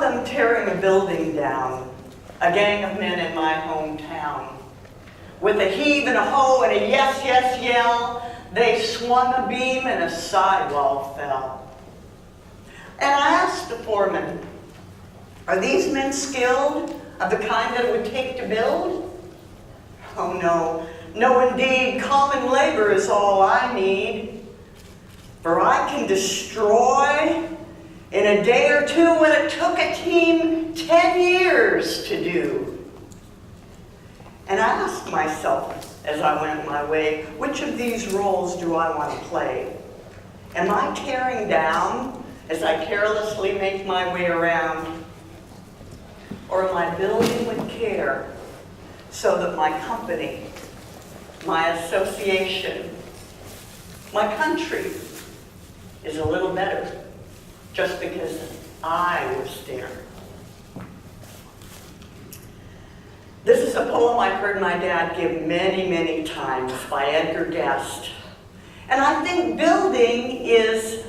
them tearing a building down, a gang of men in my hometown. With a heave and a ho and a yes, yes yell, they swung a beam and a sidewall fell. And I asked the foreman, are these men skilled, of the kind that it would take to build? Oh no, no indeed, common labor is all I need. For I can destroy in a day or two what it took a team 10 years to do. And I asked myself as I went my way, which of these roles do I want to play? Am I tearing down as I carelessly make my way around? Or am I building with care so that my company, my association, my country is a little better just because I was there? This is a poem I've heard my dad give many, many times by Edgar Guest. And I think building is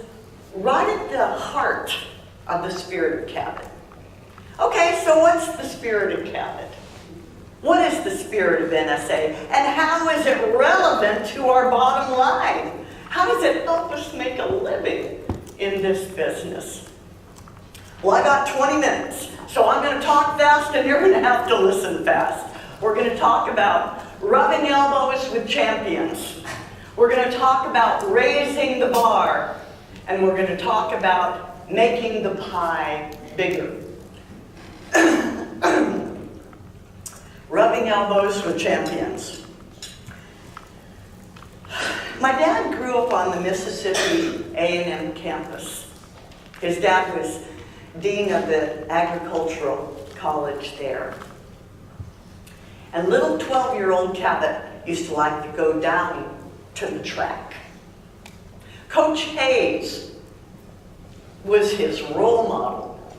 right at the heart of the spirit of Cavett. Okay, so what's the spirit of Cavett? What is the spirit of NSA? And how is it relevant to our bottom line? How does it help us make a living in this business? Well, I got 20 minutes, so I'm going to talk fast and you're going to have to listen fast. We're going to talk about rubbing elbows with champions. We're going to talk about raising the bar. And we're going to talk about making the pie bigger. Rubbing elbows with champions. My dad grew up on the Mississippi A&M campus. His dad was dean of the agricultural college there. And little 12-year-old Cavett used to like to go down to the track. Coach Hayes was his role model.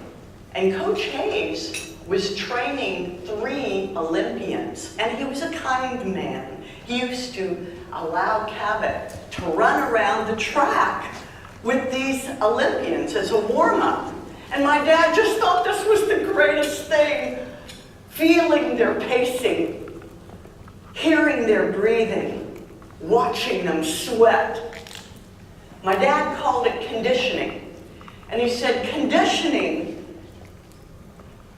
And Coach Hayes was training 3 Olympians, and he was a kind man. He used to allow Cavett to run around the track with these Olympians as a warm-up. And my dad just thought this was the greatest thing, feeling their pacing, hearing their breathing, watching them sweat. My dad called it conditioning. And he said, conditioning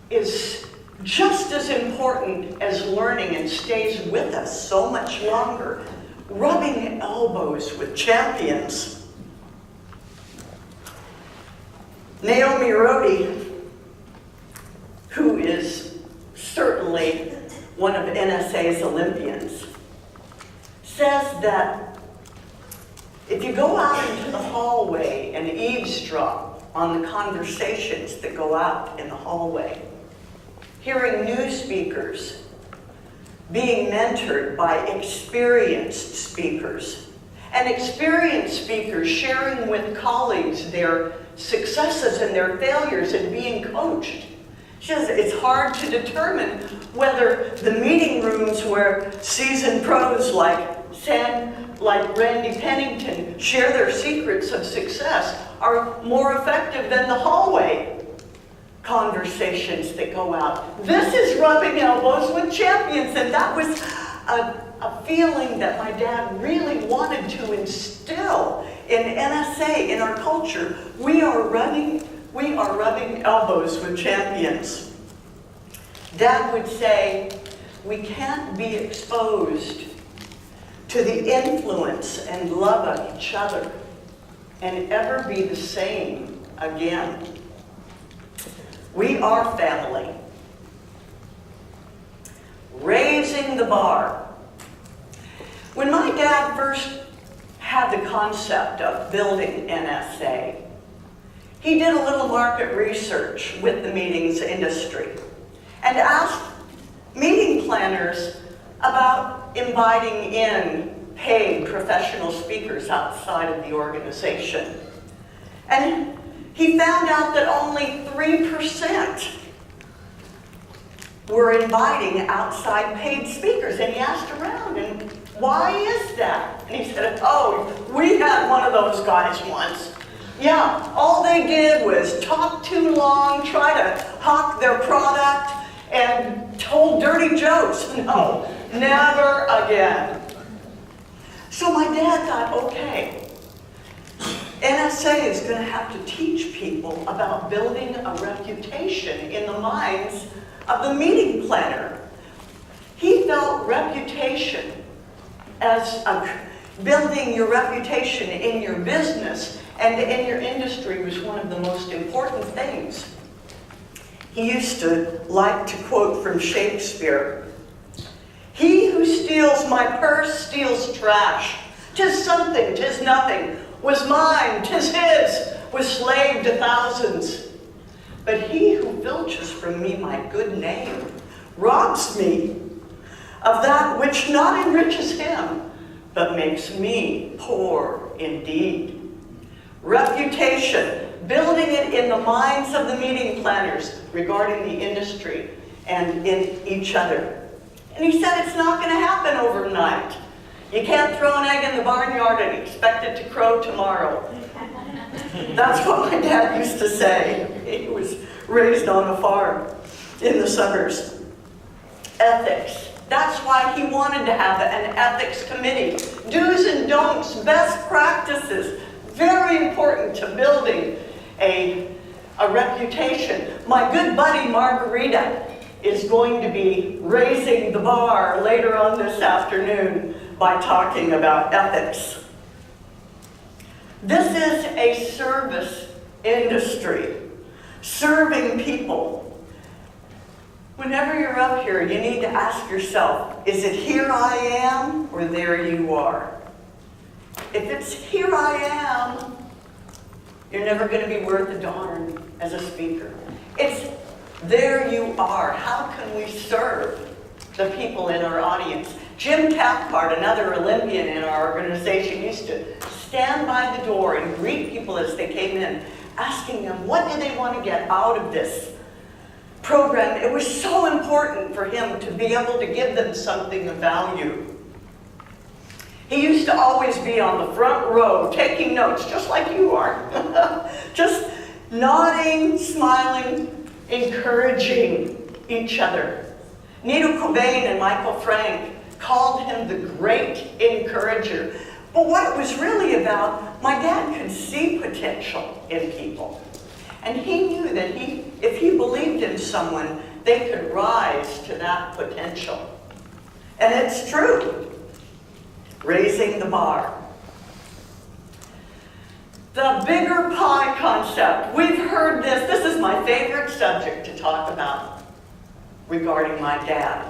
is just as important as learning and stays with us so much longer. Rubbing elbows with champions. Naomi Rhodey, who is certainly one of NSA's Olympians, says that if you go out into the hallway and eavesdrop on the conversations that go out in the hallway, hearing new speakers being mentored by experienced speakers, and experienced speakers sharing with colleagues their successes and their failures and being coached. She says it's hard to determine whether the meeting rooms where seasoned pros like Randy Pennington share their secrets of success are more effective than the hallway conversations that go out. This is rubbing elbows with champions, and that was a feeling that my dad really wanted to instill in NSA, in our culture. We are rubbing elbows with champions. Dad would say, we can't be exposed to the influence and love of each other and ever be the same again. We are family. Raising the bar. When my dad first had the concept of building NSA, he did a little market research with the meetings industry and asked meeting planners about inviting in paid professional speakers outside of the organization. And he found out that only 3% were inviting outside paid speakers. And he asked around, and why is that? And he said, oh, we had one of those guys once. Yeah, all they did was talk too long, try to hawk their product, and told dirty jokes. No, never again. So my dad thought, okay, NSA is going to have to teach people about building a reputation in the minds of the meeting planner. He felt reputation as building your reputation in your business and in your industry was one of the most important things. He used to like to quote from Shakespeare, "He who steals my purse steals trash. 'Tis something, 'tis nothing, was mine, 'tis his, was slave to thousands. But he who filches from me my good name robs me of that which not enriches him, but makes me poor indeed." Reputation, building it in the minds of the meeting planners regarding the industry and in each other. And he said it's not going to happen overnight. You can't throw an egg in the barnyard and expect it to crow tomorrow. That's what my dad used to say. He was raised on a farm in the suburbs. Ethics. That's why he wanted to have an ethics committee. Do's and don'ts, best practices. Very important to building a reputation. My good buddy Margarita is going to be raising the bar later on this afternoon by talking about ethics. This is a service industry, serving people. Whenever you're up here, you need to ask yourself, is it here I am or there you are? If it's here I am, you're never going to be worth a darn as a speaker. It's there you are. How can we serve the people in our audience? Jim Cathcart, another Olympian in our organization, used to stand by the door and greet people as they came in, asking them what do they want to get out of this program. It was so important for him to be able to give them something of value. He used to always be on the front row taking notes, just like you are. Just nodding, smiling, encouraging each other. Nito Cobain and Michael Frank called him the great encourager. But what it was really about, my dad could see potential in people. And he knew that if he believed in someone, they could rise to that potential. And it's true. Raising the bar. The bigger pie concept. We've heard this. This is my favorite subject to talk about regarding my dad,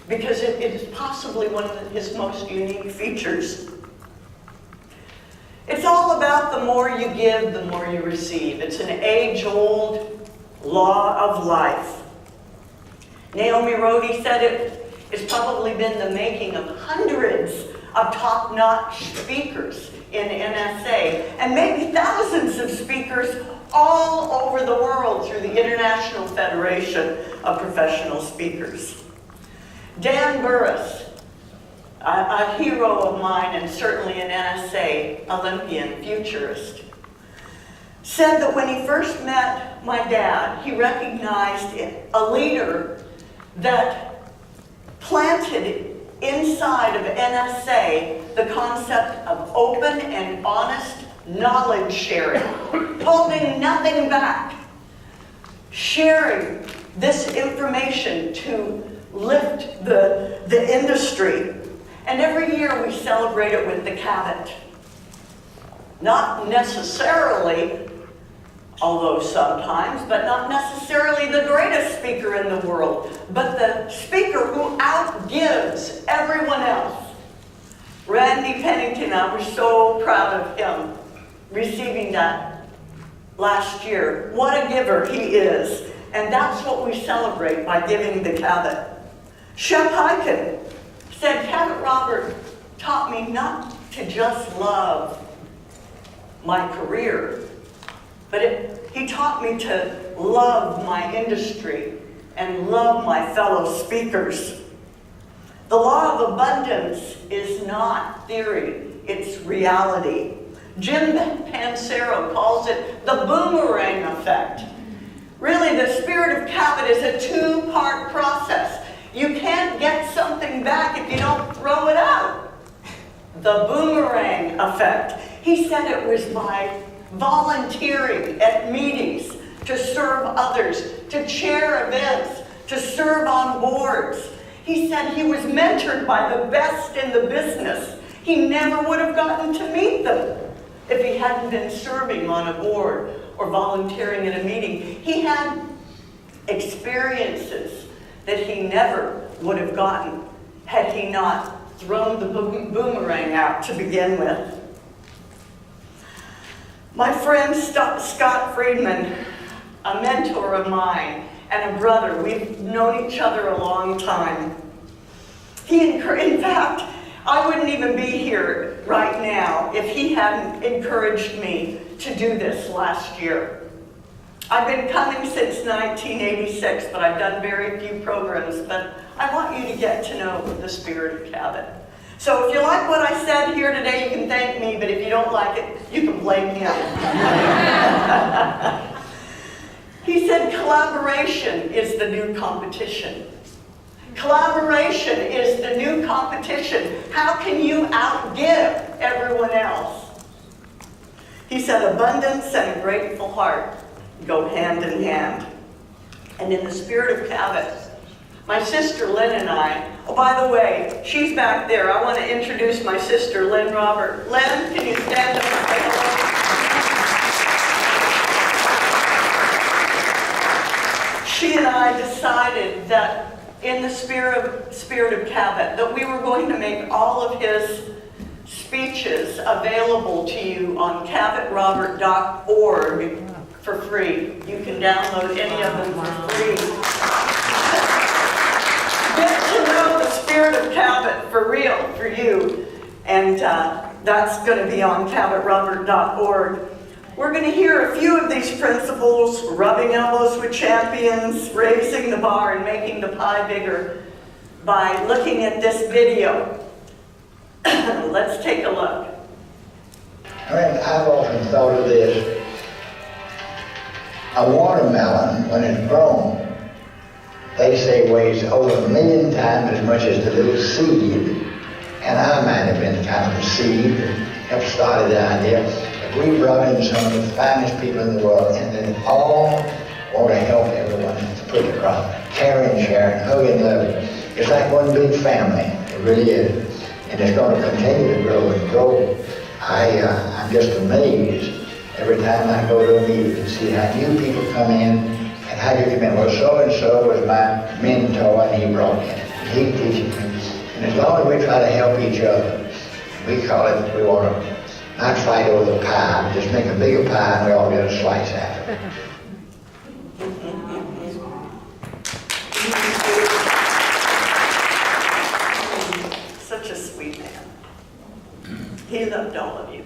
because it is possibly one of his most unique features. It's all about the more you give, the more you receive. It's an age-old law of life. Naomi Rhodey said it's probably been the making of hundreds of top-notch speakers in NSA, and maybe thousands of speakers all over the world through the International Federation of Professional Speakers. Dan Burris, a hero of mine and certainly an NSA Olympian futurist, said that when he first met my dad, he recognized a leader that planted inside of NSA the concept of open and honest knowledge sharing, holding nothing back, sharing this information to lift the industry. And every year we celebrate it with the Cavett. Not necessarily, although sometimes, but not necessarily the greatest speaker in the world, but the speaker who outgives everyone else. Randy Pennington, I was so proud of him receiving that last year. What a giver he is. And that's what we celebrate by giving the Cavett. Shep Hyken said, Cavett Robert taught me not to just love my career, but he taught me to love my industry and love my fellow speakers. The law of abundance is not theory, it's reality. Jim Pansero calls it the boomerang effect. Really, the spirit of Cavett is a two-part process. You can't get something back if you don't throw it out. The boomerang effect. He said it was by volunteering at meetings, to serve others, to chair events, to serve on boards. He said he was mentored by the best in the business. He never would have gotten to meet them if he hadn't been serving on a board or volunteering at a meeting. He had experiences that he never would have gotten had he not thrown the boomerang out to begin with. My friend Scott Friedman, a mentor of mine and a brother, we've known each other a long time. In fact, I wouldn't even be here right now if he hadn't encouraged me to do this last year. I've been coming since 1986, but I've done very few programs, but I want you to get to know the spirit of Cavett. So if you like what I said here today, you can thank me, but if you don't like it, you can blame him. He said collaboration is the new competition. Collaboration is the new competition. How can you outgive everyone else? He said abundance and a grateful heart go hand in hand. And in the spirit of Cavett, my sister Lynn and I, oh, by the way, she's back there. I want to introduce my sister, Lynn Robert. Lynn, can you stand up and say hello? She and I decided that in the spirit of Cavett, that we were going to make all of his speeches available to you on CavettRobert.org for free. You can download any of them for free. Get to know the spirit of Cavett for real, for you. And that's going to be on CavettRobert.org. We're going to hear a few of these principles: rubbing elbows with champions, raising the bar, and making the pie bigger, by looking at this video. Let's take a look. I've often thought of this. A watermelon, when it's grown, they say weighs over 1 million times as much as the little seed. And I might have been kind of a seed that helped start the idea. But we brought in some of the finest people in the world, and they all want to help everyone to put it across. Caring, sharing, hugging, loving. It's like one big family. It really is. And it's going to continue to grow and grow. I'm just amazed every time I go to a meeting and see how new people come in and how you come in. Well, so-and-so was my mentor, and he brought in. He teaches me. And as long as we try to help each other, we call it, we want to not fight over the pie, just make a bigger pie and we all get a slice out of it. Such a sweet man. He loved all of you.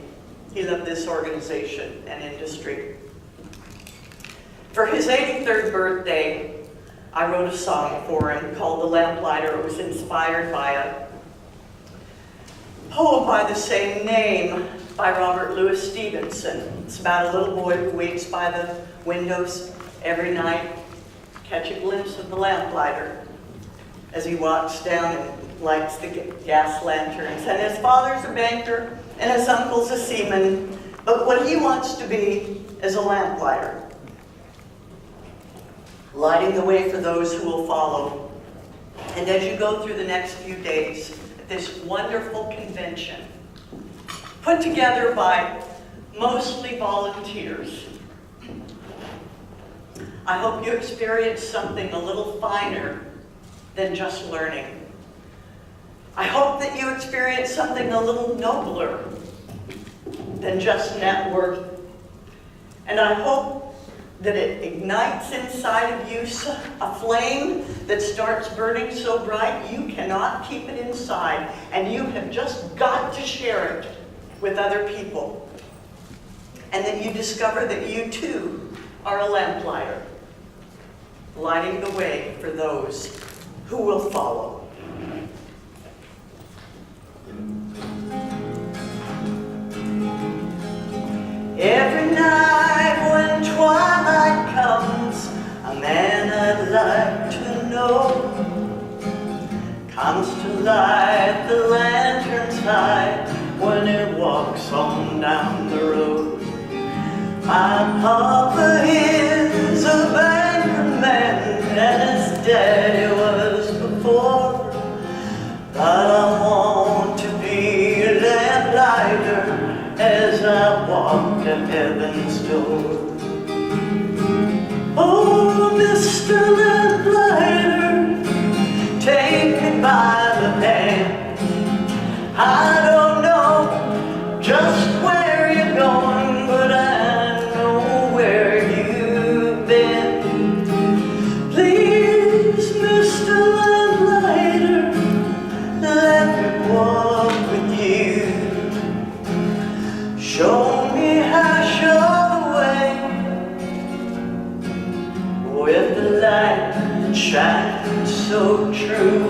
He loved this organization and industry. For his 83rd birthday, I wrote a song for him called The Lamplighter. It was inspired by a poem by the same name by Robert Louis Stevenson. It's about a little boy who waits by the windows every night, catch a glimpse of the lamplighter as he walks down and lights the gas lanterns. And his father's a banker and his uncle's a seaman, but what he wants to be is a lamplighter, lighting the way for those who will follow. And as you go through the next few days at this wonderful convention, put together by mostly volunteers, I hope you experience something a little finer than just learning. I hope that you experience something a little nobler than just net worth. And I hope that it ignites inside of you a flame that starts burning so bright you cannot keep it inside, and you have just got to share it with other people. And then you discover that you too are a lamplighter, lighting the way for those who will follow. Every night when twilight comes, a man I'd like to know comes to light the lanterns high when it walks on down the road. My papa is a banker man, and his daddy was before. But I want to be a lamplighter as I walk to heaven's door. Oh, Mr. Lamplighter, take me by the hand. I don't know just where you're going, but I know where you've been. Please, Mr. Lamplighter, let me walk with you. Show me how to show the way with the light that shines so true.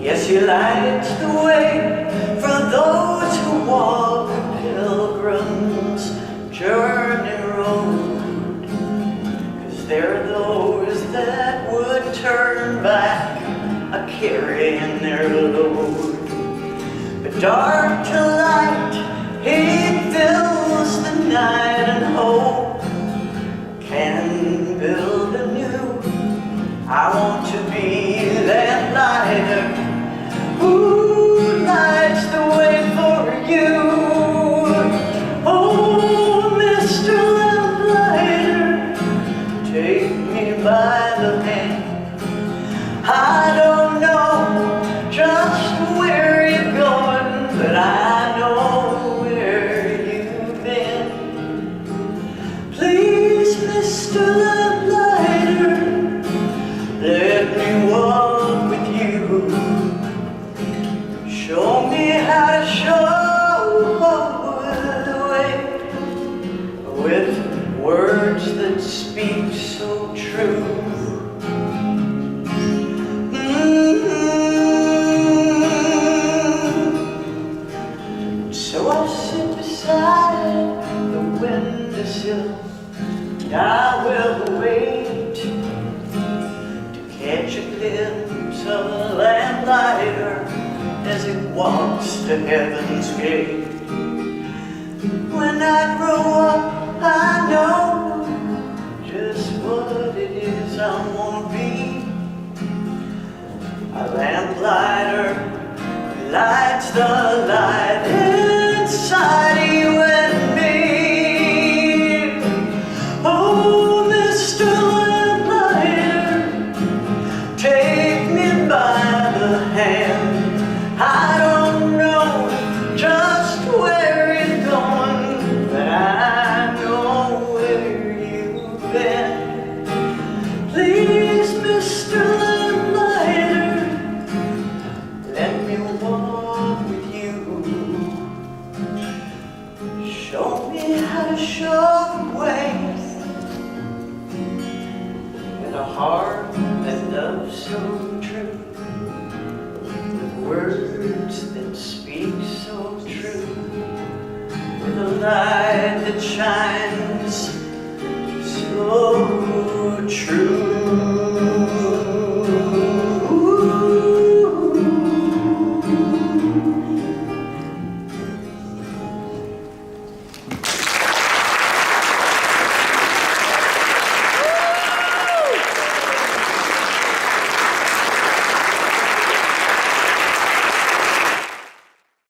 Yes, he lights the way for those who walk a pilgrim's journey road. 'Cause there are those that would turn back a carrying their load. But dark to light, he fills the night, and hope can build anew. I want to be that lighter who lights the way for you. Oh, Mr. Lamplighter, take me by the hand. I don't know just where you're going, but I know where you've been. Please, Mr. Lamplighter, let me walk with you. Show me how to show the way with words that speak so true. So I'll sit beside the windowsill, and I will wait to catch a glimpse of a lamplighter as it walks to heaven's gate. When I grow up, I know just what it is I want to be. A lamplighter who lights the light inside you and me. Oh, Mr. Lamplighter, take me by the hand. I don't know just where you're going, but I know where you've been. Please, Mr. Lamplighter, let me walk with you. Show me how to show the way with a heart that loves so true. Words that speak so true, with a light that shines so true.